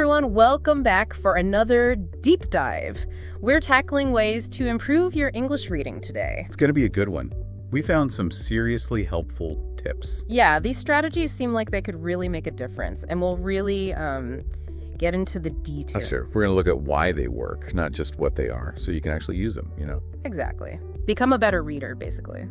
everyone, welcome back for another deep dive. We're tackling ways to improve your English reading today. It's going to be a good one. We found some seriously helpful tips. Yeah, these strategies seem like they could really make a difference, and we'll really get into the details. Sure. We're going to look at why they work, not just what they are, so you can actually use them, Exactly. Become a better reader, basically.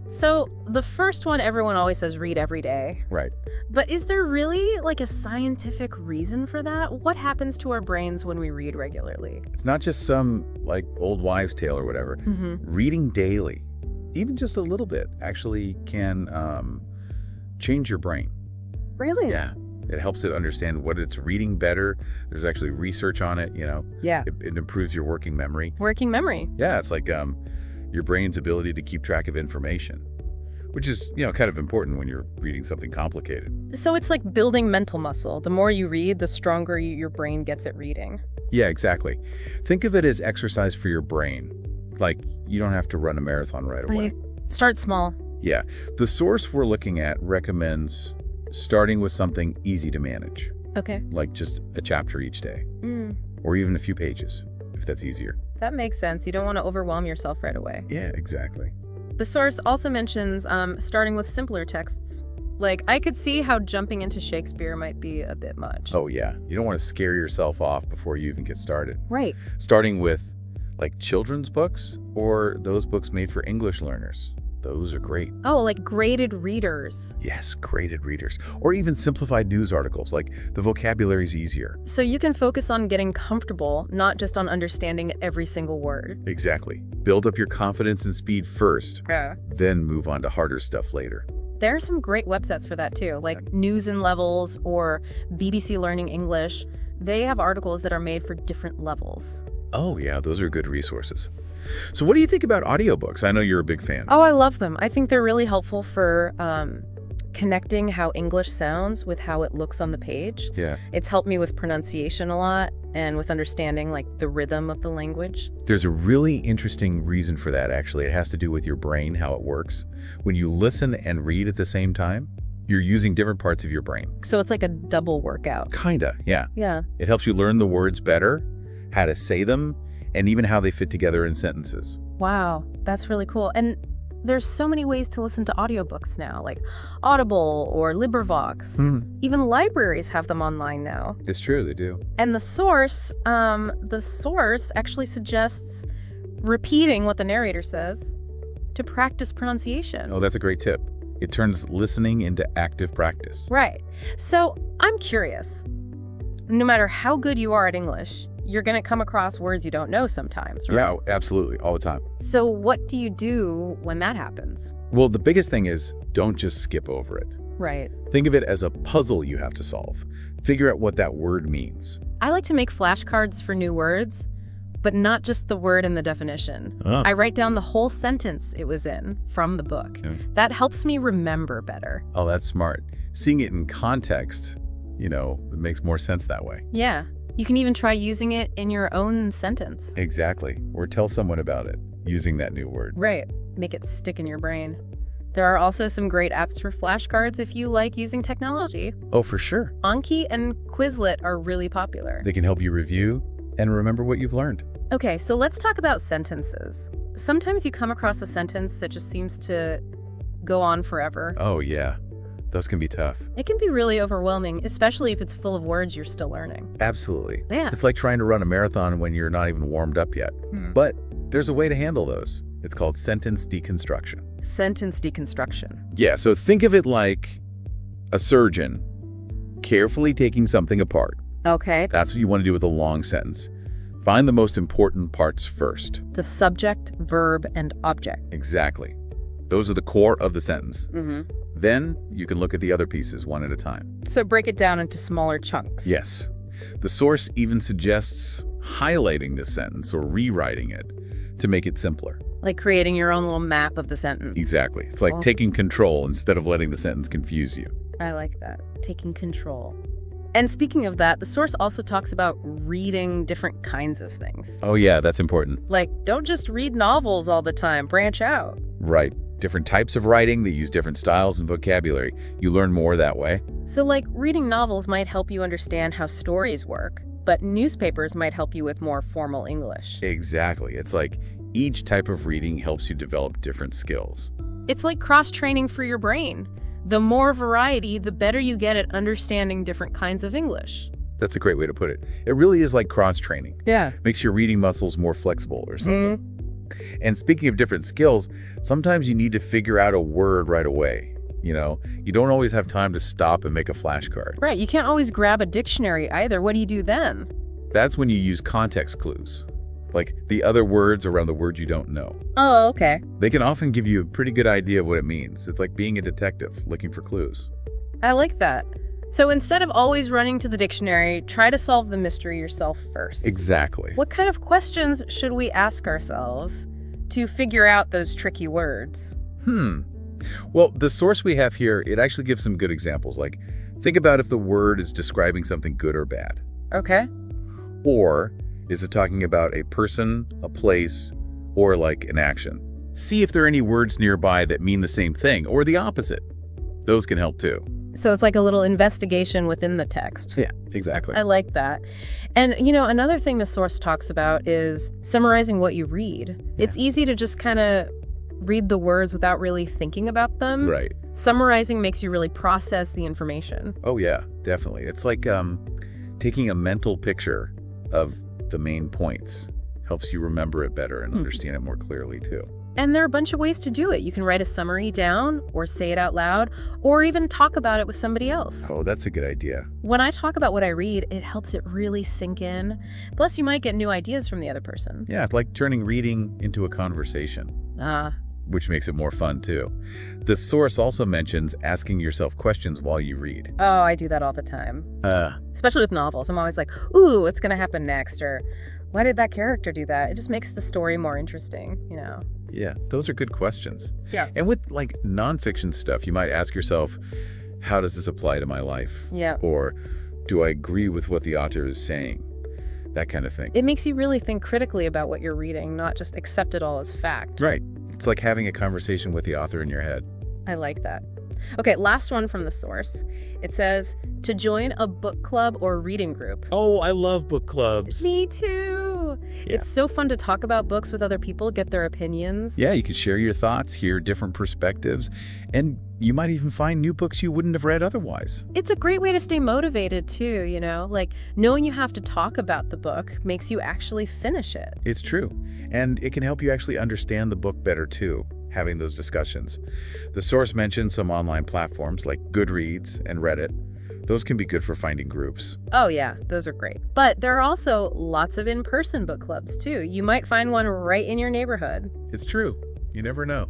So the first one, everyone always says read every day. Right. But is there really like a scientific reason for that? What happens to our brains when we read regularly? It's not just some like old wives' tale or whatever. Reading daily, even just a little bit, actually can change your brain. Really? Yeah. It helps it understand what it's reading better. There's actually research on it, Yeah. It improves your working memory. Working memory. Yeah, it's like your brain's ability to keep track of information, which is, kind of important when you're reading something complicated. So it's like building mental muscle. The more you read, the stronger your brain gets at reading. Yeah, exactly. Think of it as exercise for your brain. Like, you don't have to run a marathon right away. Start small. Yeah. The source we're looking at recommends starting with something easy to manage. Okay. Like just a chapter each day. Or even a few pages, if that's easier. That makes sense. You don't want to overwhelm yourself right away. Yeah, exactly. The source also mentions starting with simpler texts. Like, I could see how jumping into Shakespeare might be a bit much. Oh, yeah. You don't want to scare yourself off before you even get started. Right. Starting with, like, children's books or those books made for English learners. Those are great. Oh, like graded readers. Yes, graded readers. Or even simplified news articles, like the vocabulary's easier. So you can focus on getting comfortable, not just on understanding every single word. Exactly. Build up your confidence and speed first, then move on to harder stuff later. There are some great websites for that too, like News and Levels or BBC Learning English. They have articles that are made for different levels. Oh, yeah, those are good resources. So what do you think about audiobooks? I know you're a big fan. Oh, I love them. I think they're really helpful for connecting how English sounds with how it looks on the page. Yeah. It's helped me with pronunciation a lot and with understanding like the rhythm of the language. There's a really interesting reason for that, actually. It has to do with your brain, how it works. When you listen and read at the same time, you're using different parts of your brain. So it's like a double workout. Kinda, yeah. Yeah. It helps you learn the words better, how to say them, and even how they fit together in sentences. Wow, that's really cool. And there's so many ways to listen to audiobooks now, like Audible or LibriVox. Even libraries have them online now. It's true, they do. And the source actually suggests repeating what the narrator says to practice pronunciation. Oh, that's a great tip. It turns listening into active practice. Right. So I'm curious, no matter how good you are at English, you're going to come across words you don't know sometimes, right? Yeah, absolutely, all the time. So what do you do when that happens? Well, the biggest thing is don't just skip over it. Right. Think of it as a puzzle you have to solve. Figure out what that word means. I like to make flashcards for new words, but not just the word and the definition. I write down the whole sentence it was in from the book. That helps me remember better. Oh, that's smart. Seeing it in context, it makes more sense that way. Yeah. You can even try using it in your own sentence. Exactly. Or tell someone about it using that new word. Right. Make it stick in your brain. There are also some great apps for flashcards if you like using technology. Oh, for sure. Anki and Quizlet are really popular. They can help you review and remember what you've learned. Okay, so let's talk about sentences. Sometimes you come across a sentence that just seems to go on forever. Oh, yeah. Those can be tough. It can be really overwhelming, especially if it's full of words you're still learning. Absolutely. Yeah. It's like trying to run a marathon when you're not even warmed up yet. But there's a way to handle those. It's called sentence deconstruction. Sentence deconstruction. Yeah, so think of it like a surgeon carefully taking something apart. Okay. That's what you want to do with a long sentence. Find the most important parts first. The subject, verb, and object. Exactly. Those are the core of the sentence. Then you can look at the other pieces one at a time. So break it down into smaller chunks. Yes. The source even suggests highlighting this sentence or rewriting it to make it simpler. Like creating your own little map of the sentence. Exactly. It's like taking control instead of letting the sentence confuse you. I like that. Taking control. And speaking of that, the source also talks about reading different kinds of things. Oh yeah, that's important. Like, don't just read novels all the time. Branch out. Right. different types of writing that use different styles and vocabulary. You learn more that way. So like reading novels might help you understand how stories work, but newspapers might help you with more formal English. Exactly. It's like each type of reading helps you develop different skills. It's like cross-training for your brain. The more variety, the better you get at understanding different kinds of English. That's a great way to put it. It really is like cross-training. Yeah. Makes your reading muscles more flexible or something. And speaking of different skills, sometimes you need to figure out a word right away. You know, you don't always have time to stop and make a flashcard. Right, you can't always grab a dictionary either. What do you do then? That's when you use context clues, like the other words around the word you don't know. Oh, okay. They can often give you a pretty good idea of what it means. It's like being a detective looking for clues. I like that. So instead of always running to the dictionary, try to solve the mystery yourself first. Exactly. What kind of questions should we ask ourselves to figure out those tricky words? Well, the source we have here, it actually gives some good examples. Like, think about if the word is describing something good or bad. Okay. Or is it talking about a person, a place, or like an action? See if there are any words nearby that mean the same thing or the opposite. Those can help too. So it's like a little investigation within the text. Yeah, exactly. I like that. And, you know, another thing the source talks about is summarizing what you read. Yeah. It's easy to just kind of read the words without really thinking about them. Right. Summarizing makes you really process the information. Oh, yeah, definitely. It's like taking a mental picture of the main points. Helps you remember it better and understand it more clearly, too. And there are a bunch of ways to do it. You can write a summary down or say it out loud or even talk about it with somebody else. Oh, that's a good idea. When I talk about what I read, it helps it really sink in. Plus, you might get new ideas from the other person. Yeah, it's like turning reading into a conversation. Which makes it more fun, too. The source also mentions asking yourself questions while you read. Oh, I do that all the time. Especially with novels. I'm always like, ooh, what's going to happen next? Or why did that character do that? It just makes the story more interesting, you know? Yeah, those are good questions. Yeah. And with like nonfiction stuff, you might ask yourself, how does this apply to my life? Yeah. Or do I agree with what the author is saying? That kind of thing. It makes you really think critically about what you're reading, not just accept it all as fact. Right. It's like having a conversation with the author in your head. I like that. Okay, last one from the source. It says to join a book club or reading group. Oh, I love book clubs. Me too. Yeah. It's so fun to talk about books with other people, get their opinions. Yeah, you can share your thoughts, hear different perspectives, and you might even find new books you wouldn't have read otherwise. It's a great way to stay motivated too, you know? Like, knowing you have to talk about the book makes you actually finish it. It's true. And it can help you actually understand the book better too, having those discussions. The source mentions some online platforms like Goodreads and Reddit. Those can be good for finding groups. Oh yeah, those are great. But there are also lots of in-person book clubs too. You might find one right in your neighborhood. It's true. You never know.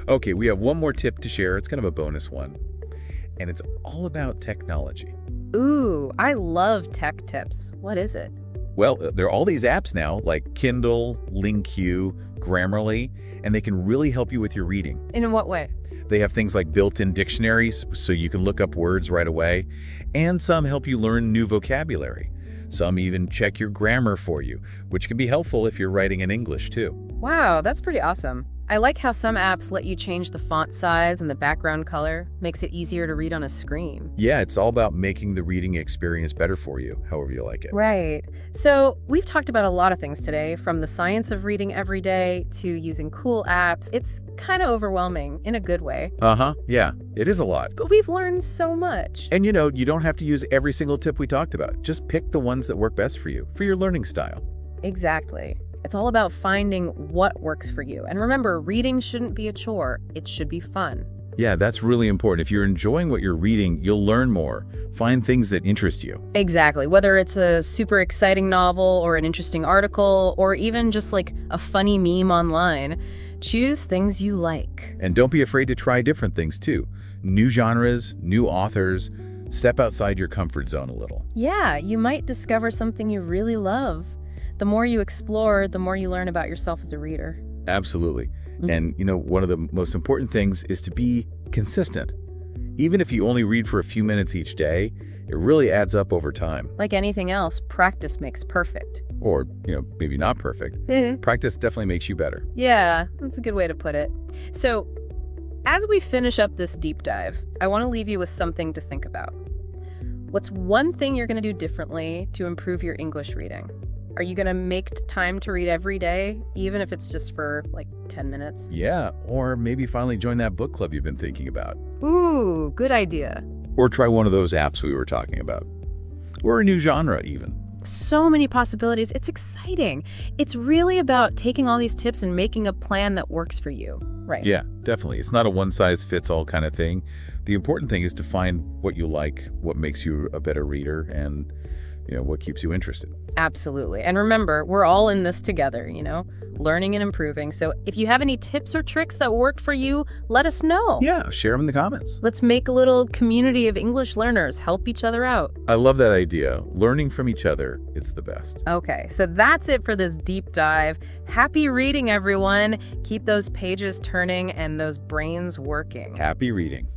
Okay, we have one more tip to share. It's kind of a bonus one. And it's all about technology. Ooh, I love tech tips. What is it? Well, there are all these apps now like Kindle, LingQ, Grammarly, and they can really help you with your reading. In what way? They have things like built-in dictionaries, so you can look up words right away, and some help you learn new vocabulary. Some even check your grammar for you, which can be helpful if you're writing in English, too. Wow, that's pretty awesome. I like how some apps let you change the font size and the background color. Makes it easier to read on a screen. Yeah, it's all about making the reading experience better for you, however you like it. Right. So we've talked about a lot of things today, from the science of reading every day to using cool apps. It's kind of overwhelming in a good way. Yeah, it is a lot. But we've learned so much. And you know, you don't have to use every single tip we talked about. Just pick the ones that work best for you, for your learning style. Exactly. It's all about finding what works for you. And remember, reading shouldn't be a chore. It should be fun. Yeah, that's really important. If you're enjoying what you're reading, you'll learn more. Find things that interest you. Exactly. Whether it's a super exciting novel or an interesting article or even just like a funny meme online, choose things you like. And don't be afraid to try different things too. New genres, new authors. Step outside your comfort zone a little. Yeah, you might discover something you really love. The more you explore, the more you learn about yourself as a reader. Absolutely. And, you know, one of the most important things is to be consistent. Even if you only read for a few minutes each day, It really adds up over time. Like anything else, practice makes perfect. Or, maybe not perfect. Practice definitely makes you better. Yeah, that's a good way to put it. So, as we finish up this deep dive, I want to leave you with something to think about. What's one thing you're going to do differently to improve your English reading? Are you going to make time to read every day, even if it's just for, 10 minutes? Yeah, or maybe finally join that book club you've been thinking about. Ooh, good idea. Or try one of those apps we were talking about. Or a new genre, even. So many possibilities. It's exciting. It's really about taking all these tips and making a plan that works for you. Right. Yeah, definitely. It's not a one-size-fits-all kind of thing. The important thing is to find what you like, what makes you a better reader, and what keeps you interested. Absolutely. And remember, we're all in this together, learning and improving. So if you have any tips or tricks that worked for you, let us know. Yeah, share them in the comments. Let's make a little community of English learners, help each other out. I love that idea. Learning from each other, it's the best. Okay, so that's it for this deep dive. Happy reading, everyone. Keep those pages turning and those brains working. Happy reading.